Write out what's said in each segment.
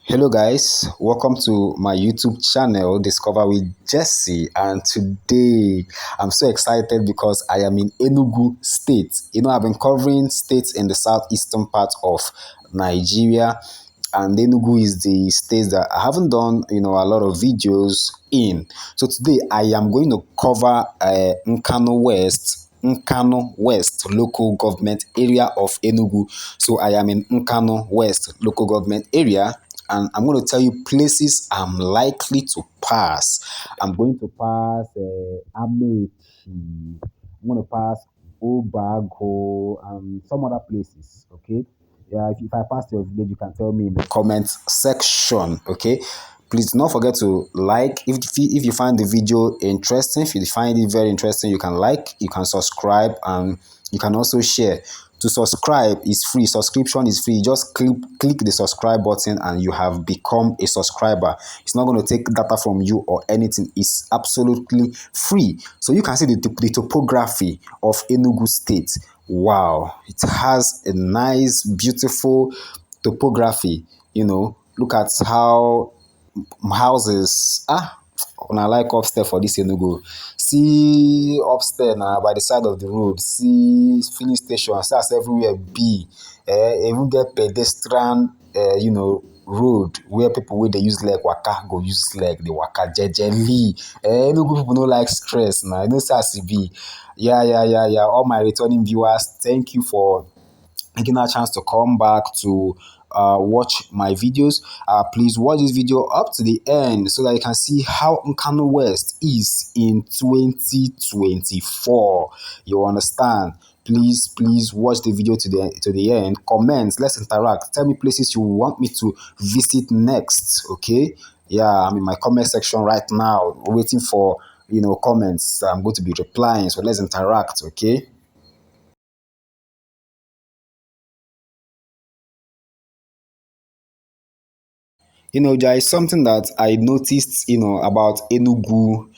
Hello guys, welcome to my YouTube channel Discover with Jesse, and today I'm so excited because I am in Enugu State. I've been covering states in the southeastern part of Nigeria, and Enugu is the state that I haven't done a lot of videos in. So today I am going to cover Nkano West local government area of Enugu. So I am in Nkano West local government area, and I'm going to tell you places I'm likely to pass. I'm going to pass Amechi. I'm going to pass Obago and some other places. Okay. Yeah, if I pass your village, you can tell me in the comment section. Okay. Please do not forget to like. If you find the video interesting, if you find it very interesting, you can like, you can subscribe, and you can also share. To subscribe is free. Subscription is free. Just click the subscribe button and you have become a subscriber. It's not going to take data from you or anything. It's absolutely free. So you can see the topography of Enugu State. Wow, it has a nice, beautiful topography. Look at how houses when I like upstairs for this Enugu. See upstairs now by the side of the road, see filling station, see as everywhere be. Even get pedestrian road where people wey dey use leg waka go use leg dey waka jejely. Enugu people no like stress now. You know say as e be. Yeah. All my returning viewers, thank you for taking a chance to come back to watch my videos. Please watch this video up to the end so that you can see how Nkano West is in 2024. You understand? Please watch the video to the end. Comment, let's interact. Tell me places you want me to visit next. Okay? Yeah, I'm in my comment section right now, waiting for comments. I'm going to be replying. So let's interact. Okay? There is something that I noticed, about Enugu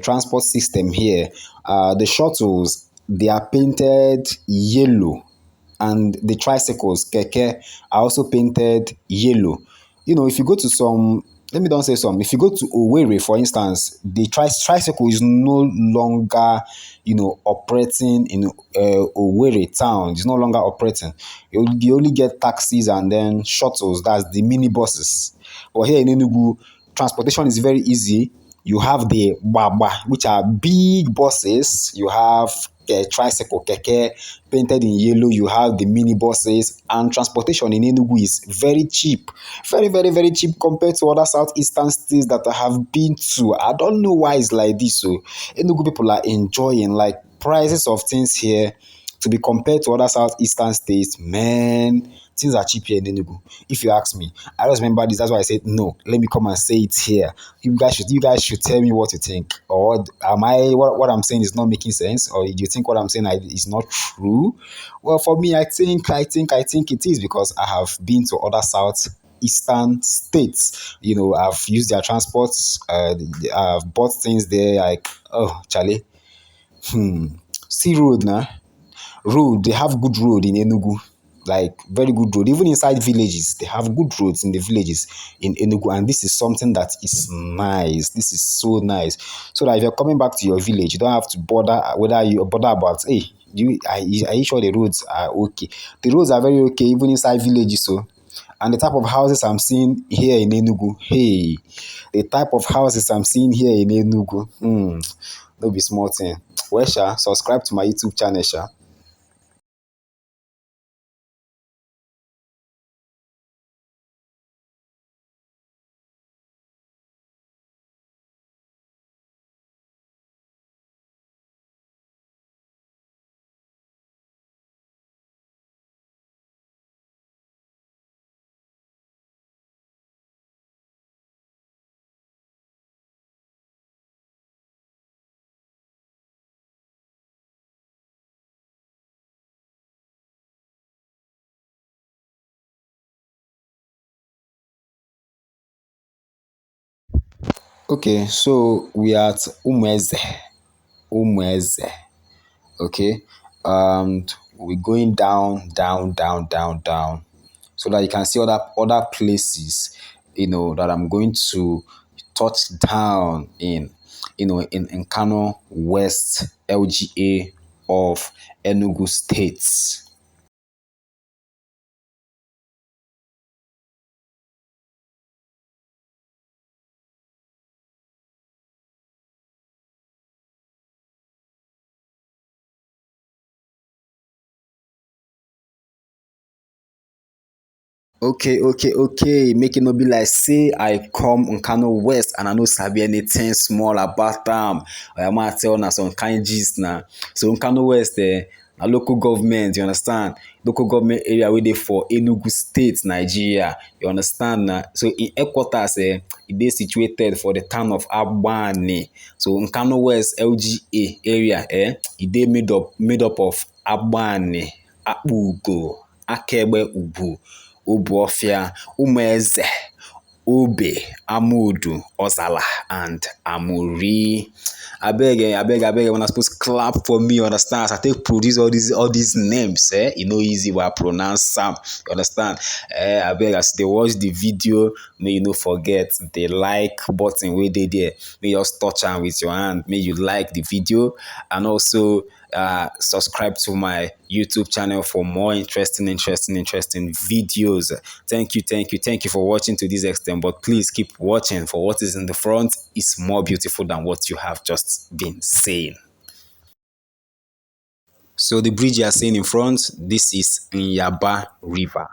transport system here. The shuttles, they are painted yellow, and the tricycles, keke, are also painted yellow. If you go to some, let me don't say some. If you go to Owerri, for instance, the tricycle is no longer, operating in Owerri town. It's no longer operating. You only get taxis and then shuttles. That's the minibuses. But here in Enugu, transportation is very easy. You have the baba, which are big buses. You have tricycle, keke, painted in yellow. You have the mini buses, and transportation in Enugu is very cheap. Very, very, very cheap compared to other southeastern states that I have been to. I don't know why it's like this. So Enugu people are enjoying, like, prices of things here to be compared to other southeastern states. Man, things are cheap here in Enugu. If you ask me, I just remember this. That's why I said no. Let me come and say it here. You guys should tell me what you think, or am I what I'm saying is not making sense, or do you think what I'm saying is not true? Well, for me, I think it is, because I have been to other southeastern states. I've used their transports. I've bought things there, like, oh, Charlie. See road now. Road, they have good road in Enugu, like very good road. Even inside villages, they have good roads in the villages in Enugu, and this is something that is nice. This is so nice. So that if you're coming back to your village, you don't have to bother whether you bother about, hey, are you sure the roads are okay? The roads are very okay, even inside villages. So, and the type of houses I'm seeing here in Enugu, hey, the type of houses I'm seeing here in Enugu, no be small thing. Well, subscribe to my YouTube channel, sha. Okay, so we are at Umweze, okay, and we're going down, so that you can see other places. that I'm going to touch down in, in Kano West LGA of Enugu State. Okay. Make it no be like say I come on Kano West and I no sabi anything small about am. I might tell na some kind gist na. So in Kano West, na local government, you understand? Local government area wey dey for Enugu State, Nigeria. You understand na? So in headquarters, e dey situated for the town of Agbani. So in Kano West LGA area, e dey made up of Agbani, Akpugo, Akegbe Ugwu, Obuofia, Umueze, Obe, Amudu, Ozala, and Amuri. Abeg, una suppose clap for me, understand? As I take produce all these names, e no easy but I pronounce am, you understand? Abeg, as you dey watch the video, make you no forget the like button wey dey there. Make you just touch am with your hand, make you like the video, and also subscribe to my YouTube channel for more interesting videos. Thank you for watching to this extent, but please keep watching, for what is in the front is more beautiful than what you have just been saying. So the bridge you are seeing in front, this is Nyaba River.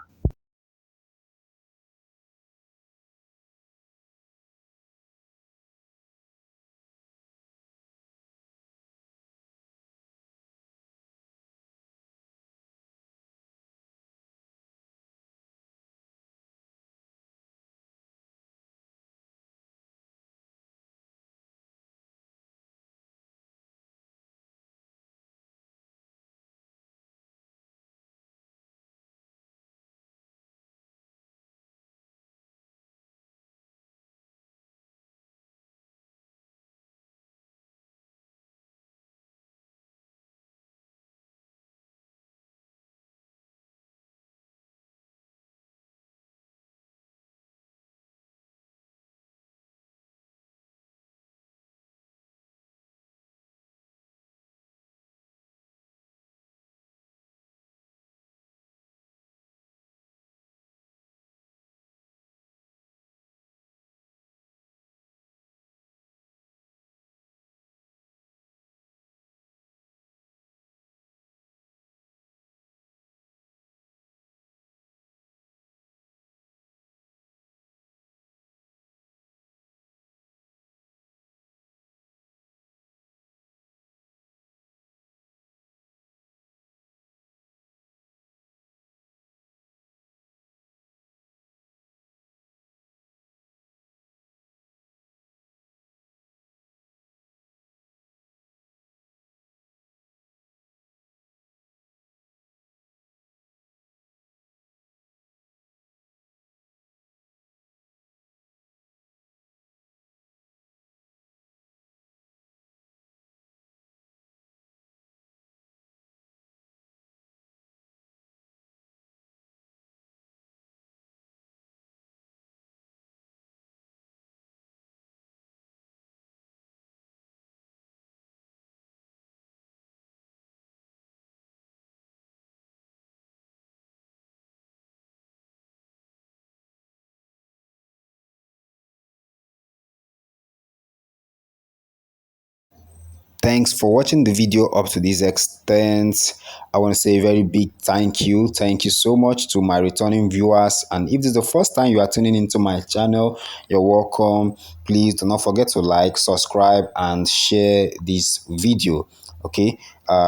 Thanks for watching the video up to this extent. I want to say a very big thank you. Thank you so much to my returning viewers. And if this is the first time you are tuning into my channel, you're welcome. Please do not forget to like, subscribe, and share this video. Okay.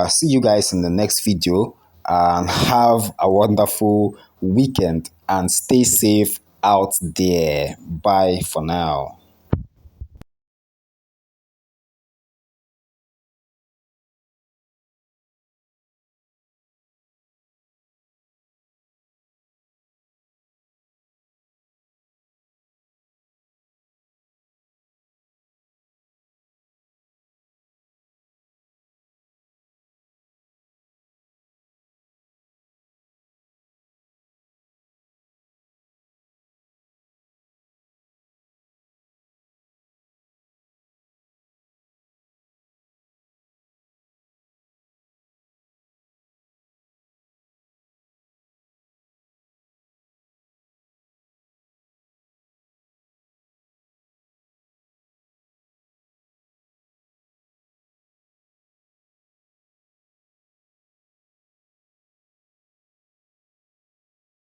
See you guys in the next video, and have a wonderful weekend and stay safe out there. Bye for now.